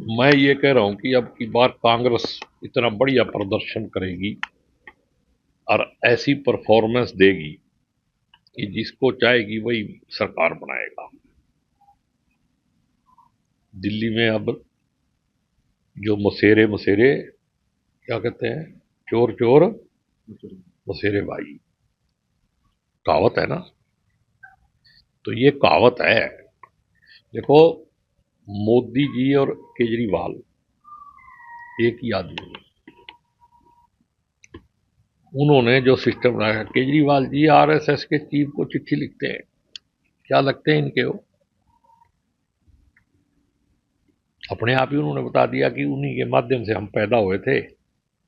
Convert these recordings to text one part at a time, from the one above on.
मैं ये कह रहा हूं कि अब की बार कांग्रेस इतना बढ़िया प्रदर्शन करेगी और ऐसी परफॉर्मेंस देगी कि जिसको चाहेगी वही सरकार बनाएगा। दिल्ली में अब जो मसेरे मसेरे क्या कहते हैं, चोर चोर मसेरे भाई, कहावत है ना। तो ये कहावत है। देखो, मोदी जी और केजरीवाल एक ही आदमी है। उन्होंने जो सिस्टम बनाया, केजरीवाल जी आरएसएस के चीफ को चिट्ठी लिखते हैं, क्या लगते हैं इनके वो, अपने आप ही उन्होंने बता दिया कि उन्हीं के माध्यम से हम पैदा हुए थे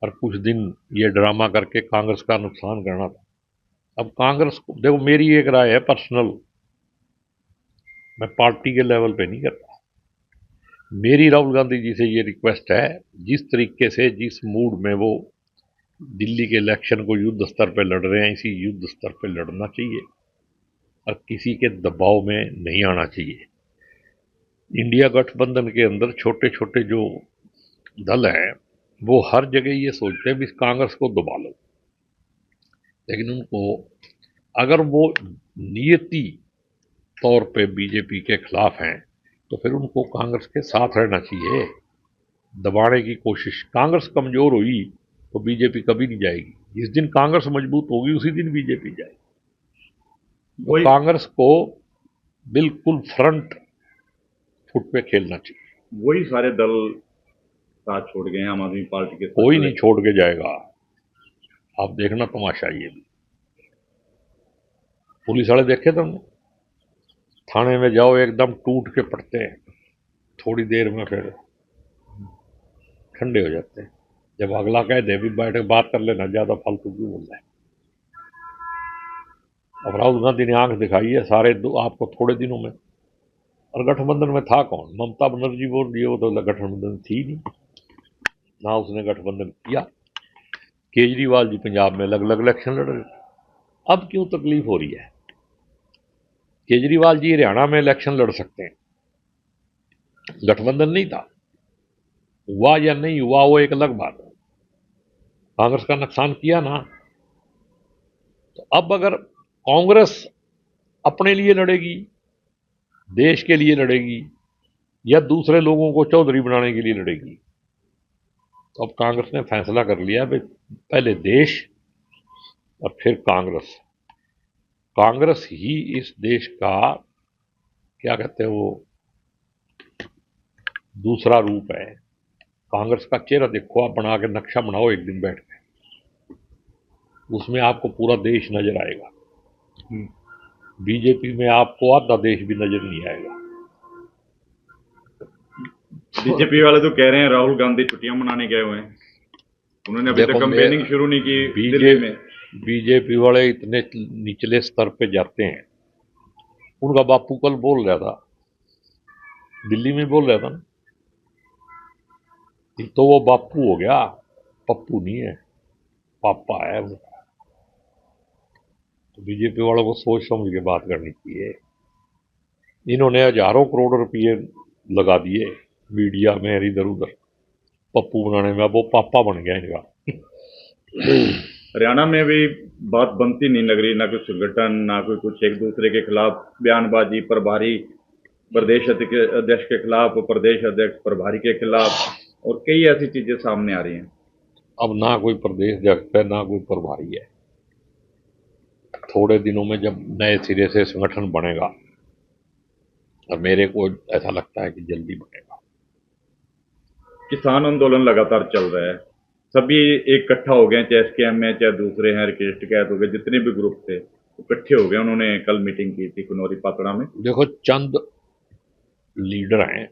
और कुछ दिन ये ड्रामा करके कांग्रेस का नुकसान करना था। अब कांग्रेस को देखो, मेरी एक राय है पर्सनल, मैं पार्टी के लेवल पे नहीं करता। मेरी राहुल गांधी जी से ये रिक्वेस्ट है, जिस तरीके से जिस मूड में वो दिल्ली के इलेक्शन को युद्ध स्तर पर लड़ रहे हैं, इसी युद्ध स्तर पर लड़ना चाहिए और किसी के दबाव में नहीं आना चाहिए। इंडिया गठबंधन के अंदर छोटे छोटे जो दल हैं वो हर जगह ये सोचते हैं भी कांग्रेस को दबा लो, लेकिन उनको अगर वो नियति तौर पे बीजेपी के खिलाफ हैं तो फिर उनको कांग्रेस के साथ रहना चाहिए। दबाने की कोशिश, कांग्रेस कमजोर हुई तो बीजेपी कभी नहीं जाएगी, जिस दिन कांग्रेस मजबूत होगी उसी दिन बीजेपी जाएगी। तो कांग्रेस को बिल्कुल फ्रंट फुट पे खेलना चाहिए। वही सारे दल साथ छोड़ गए हैं आम आदमी पार्टी के साथ। कोई नहीं छोड़ के जाएगा, आप देखना तमाशा। ये भी पुलिस वाले देखे तुमने, थाने में जाओ एकदम टूट के पड़ते हैं, थोड़ी देर में फिर ठंडे हो जाते हैं। जब अगला कह दे भी बैठ के बात कर लेना, ज्यादा फालतू क्यों बोल रहा है। अब राहुल गांधी ने आंख दिखाई है सारे आपको थोड़े दिनों में, और गठबंधन में था कौन? ममता बनर्जी बोल रही है, वो तो गठबंधन थी नहीं, ना उसने गठबंधन किया। केजरीवाल जी पंजाब में अलग अलग इलेक्शन लड़ रहे थे। अब क्यों तकलीफ हो रही है? केजरीवाल जी हरियाणा में इलेक्शन लड़ सकते हैं, गठबंधन नहीं था। हुआ या नहीं हुआ वो एक अलग बात है, कांग्रेस का नुकसान किया ना। तो अब अगर कांग्रेस अपने लिए लड़ेगी, देश के लिए लड़ेगी, या दूसरे लोगों को चौधरी बनाने के लिए लड़ेगी, तो अब कांग्रेस ने फैसला कर लिया भाई पहले देश और फिर कांग्रेस। कांग्रेस ही इस देश का क्या कहते हैं वो दूसरा रूप है। कांग्रेस का चेहरा देखो, आप बना के नक्शा बनाओ एक दिन बैठ के, उसमें आपको पूरा देश नजर आएगा। बीजेपी में आपको आधा देश भी नजर नहीं आएगा। बीजेपी वाले तो कह रहे हैं राहुल गांधी छुट्टियां मनाने गए हुए हैं, उन्होंने अभी तक कैंपेनिंग शुरू नहीं की दिल्ली में। बीजेपी वाले इतने निचले स्तर पे जाते हैं। उनका बापू कल बोल रहा था, दिल्ली में बोल रहा था ना, तो वो बापू हो गया, पप्पू नहीं है, पापा है उनका। तो बीजेपी वालों को सोच समझ के बात करनी चाहिए। इन्होंने हजारों करोड़ रुपये लगा दिए मीडिया में इधर उधर पप्पू बनाने में, अब वो पापा बन गया इनका। हरियाणा में भी बात बनती नहीं लग रही, ना कोई संगठन ना कोई कुछ, एक दूसरे के खिलाफ बयानबाजी, प्रभारी प्रदेश अध्यक्ष के खिलाफ, प्रदेश अध्यक्ष प्रभारी के खिलाफ, और कई ऐसी चीजें सामने आ रही हैं। अब ना कोई प्रदेश अध्यक्ष है ना कोई प्रभारी है। थोड़े दिनों में जब नए सिरे से संगठन बनेगा, और मेरे को ऐसा लगता है कि जल्दी बनेगा। किसान आंदोलन लगातार चल रहा है, सभी एक इकट्ठा हो गए, चाहे एसकेएम है चाहे दूसरे हैं, राकेश टिकैत हो गए, जितने भी ग्रुप थे इकट्ठे हो गए। उन्होंने कल मीटिंग की थी कुनौरी पातड़ा में। देखो, चंद लीडर हैं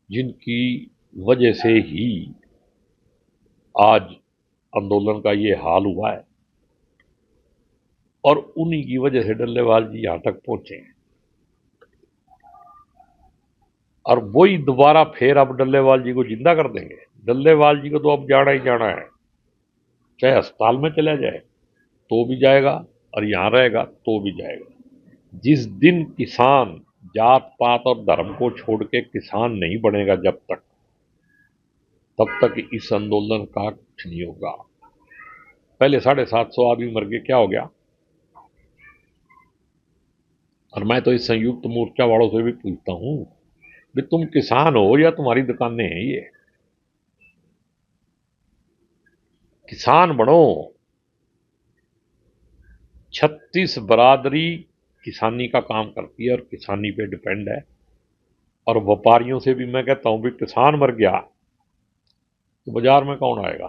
जिनकी वजह से ही आज आंदोलन का ये हाल हुआ है, और उन्हीं की वजह से डल्लेवाल जी यहां तक पहुंचे हैं। और वही दोबारा फिर अब डल्लेवाल जी को जिंदा कर देंगे। डल्लेवाल जी को तो अब जाना ही जाना है, चाहे अस्पताल में चला जाए तो भी जाएगा और यहां रहेगा तो भी जाएगा। जिस दिन किसान जात पात और धर्म को छोड़ के किसान नहीं बनेगा जब तक, तब तक इस आंदोलन का कुछ नहीं होगा। पहले 750 आदमी मर गए, क्या हो गया? और मैं तो इस संयुक्त मोर्चा वालों से भी पूछता हूं कि तुम किसान हो या तुम्हारी दुकानें हैं? ये किसान बनो। 36 बरादरी किसानी का काम करती है और किसानी पे डिपेंड है। और व्यापारियों से भी मैं कहता हूं भी किसान मर गया तो बाजार में कौन आएगा?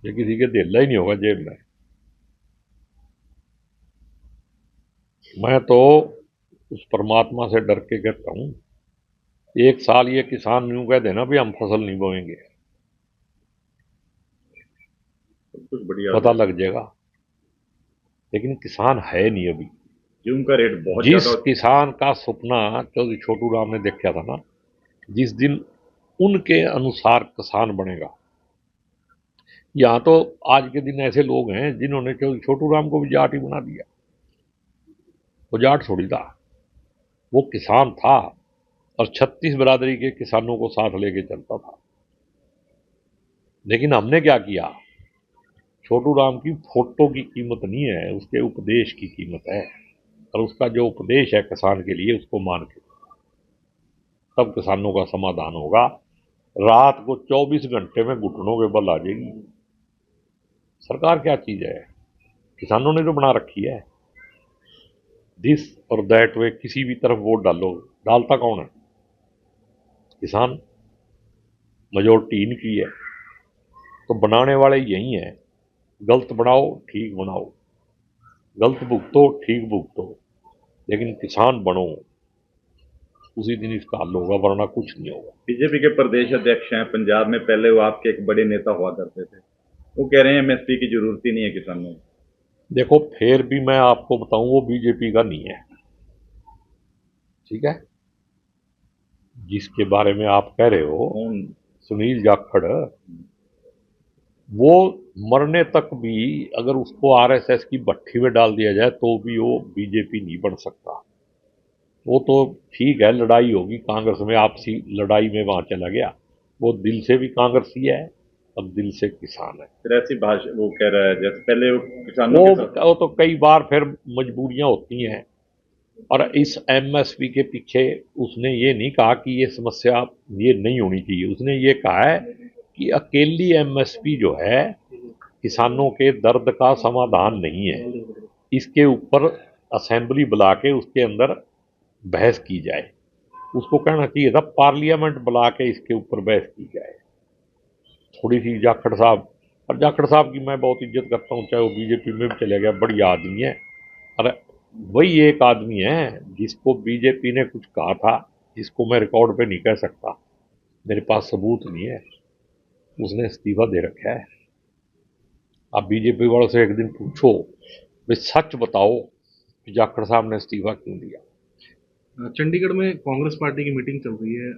ये किसी के दिल ही नहीं होगा जेब में। मैं तो उस परमात्मा से डर के कहता हूं, एक साल ये किसान यूं कह देना भी हम फसल नहीं बोएंगे, कुछ बढ़िया पता लग जाएगा। लेकिन किसान है नहीं अभी। गेहूं का रेट बहुत जिस ज्यादा। किसान का सपना चौधरी छोटू राम ने देखा था ना, जिस दिन उनके अनुसार किसान बनेगा, यहां तो आज के दिन ऐसे लोग हैं जिन्होंने चौधरी छोटू राम को भी जाट ही बना दिया। वो जाट थोड़ी था, वो किसान था और 36 बरादरी के किसानों को साथ लेके चलता था। लेकिन हमने क्या किया? छोटू राम की फोटो की कीमत नहीं है, उसके उपदेश की कीमत है। और उसका जो उपदेश है किसान के लिए, उसको मान के तब किसानों का समाधान होगा। रात को 24 घंटे में घुटनों के बल आ जाएगी। सरकार क्या चीज है? किसानों ने जो बना रखी है, दिस और दैट वे, किसी भी तरफ वोट डालो, डालता कौन है? किसान। मेजोरिटी इनकी है, तो बनाने वाले यही हैं। गलत बनाओ, ठीक बनाओ, गलत भुगतो, ठीक भुगतो, लेकिन किसान बनो, उसी दिन इसका हल होगा, वरना कुछ नहीं होगा। बीजेपी के प्रदेश अध्यक्ष हैं पंजाब में, पहले वो आपके एक बड़े नेता हुआ करते थे, वो कह रहे हैं एमएसपी की जरूरत ही नहीं है किसानों को। देखो, फिर भी मैं आपको बताऊं, वो बीजेपी का नहीं है, ठीक है? जिसके बारे में आप कह रहे हो, कौन? सुनील जाखड़, वो मरने तक भी अगर उसको आरएसएस की भट्ठी में डाल दिया जाए तो भी वो बीजेपी नहीं बन सकता। वो तो ठीक है, लड़ाई होगी कांग्रेस में, आपसी लड़ाई में वहां चला गया। वो दिल से भी कांग्रेसी है और दिल से किसान है। फिर ऐसी भाषा वो कह रहा है जैसे पहले वो किसानों के साथ। वो तो कई बार फिर मजबूरियां होती हैं। और इस एमएसपी के पीछे उसने ये नहीं कहा कि ये समस्या ये नहीं होनी चाहिए, उसने ये कहा है कि अकेली एमएसपी जो है किसानों के दर्द का समाधान नहीं है, इसके ऊपर असेंबली बुला के उसके अंदर बहस की जाए। उसको कहना चाहिए था पार्लियामेंट बुला के इसके ऊपर बहस की जाए। थोड़ी सी जाखड़ साहब, और जाखड़ साहब की मैं बहुत इज्जत करता हूँ, चाहे वो बीजेपी में भी चले गया, बढ़िया आदमी है। और वही एक आदमी है जिसको बीजेपी ने कुछ कहा था, जिसको मैं रिकॉर्ड पे नहीं कह सकता, मेरे पास सबूत नहीं है, उसने इस्तीफा दे रखा है। आप बीजेपी वालों से एक दिन पूछो, वे सच बताओ कि जाखड़ साहब ने इस्तीफा क्यों दिया। चंडीगढ़ में कांग्रेस पार्टी की मीटिंग चल रही है,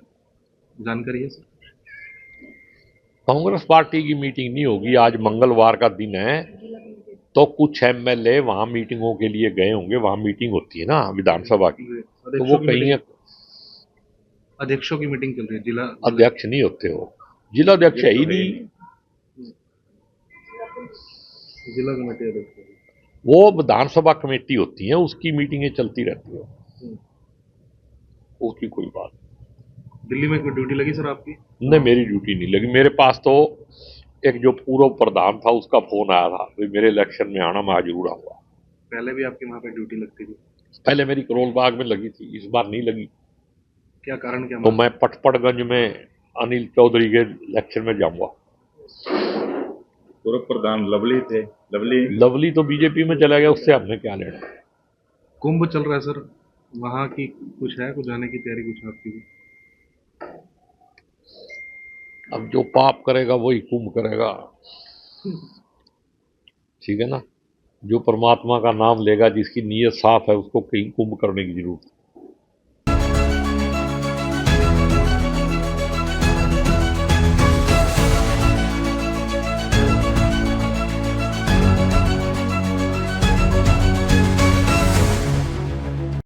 जानकारी है सर? कांग्रेस पार्टी की मीटिंग नहीं होगी, आज मंगलवार का दिन है, तो कुछ एमएलए वहां मीटिंगों के लिए गए होंगे। वहां मीटिंग होती है ना विधानसभा की, तो वो कहीं अध्यक्षों की मीटिंग चल रही है। जिला अध्यक्ष नहीं होते हो, जिला अध्यक्ष है ही नहीं, जिला कमेटी अध्यक्ष। वो विधानसभा कमेटी होती है, उसकी मीटिंगें चलती रहती है, उसकी कोई बात। दिल्ली में कोई ड्यूटी लगी सर आपकी? नहीं, मेरी ड्यूटी नहीं लगी। मेरे पास तो एक जो पूर्व प्रधान था उसका फोन आया था, भाई मेरे इलेक्शन में आना, मैं जरूर आऊंगा। पहले भी आपकी वहाँ पे ड्यूटी लगती थी? पहले मेरी करोल बाग में लगी थी, इस बार नहीं लगी। क्या कारण क्या? तो मैं पटपड़गंज में अनिल चौधरी के इलेक्शन में जाऊंगा। पूर्व प्रधान लवली थे। लवली तो बीजेपी में चला गया, उससे हमने क्या लेना। कुंभ चल रहा है सर, वहाँ की कुछ है, कुछ जाने की तैयारी कुछ आपकी भी? अब जो पाप करेगा वही कुंभ करेगा, ठीक है ना? जो परमात्मा का नाम लेगा, जिसकी नीयत साफ है, उसको कहीं कुंभ करने की जरूरत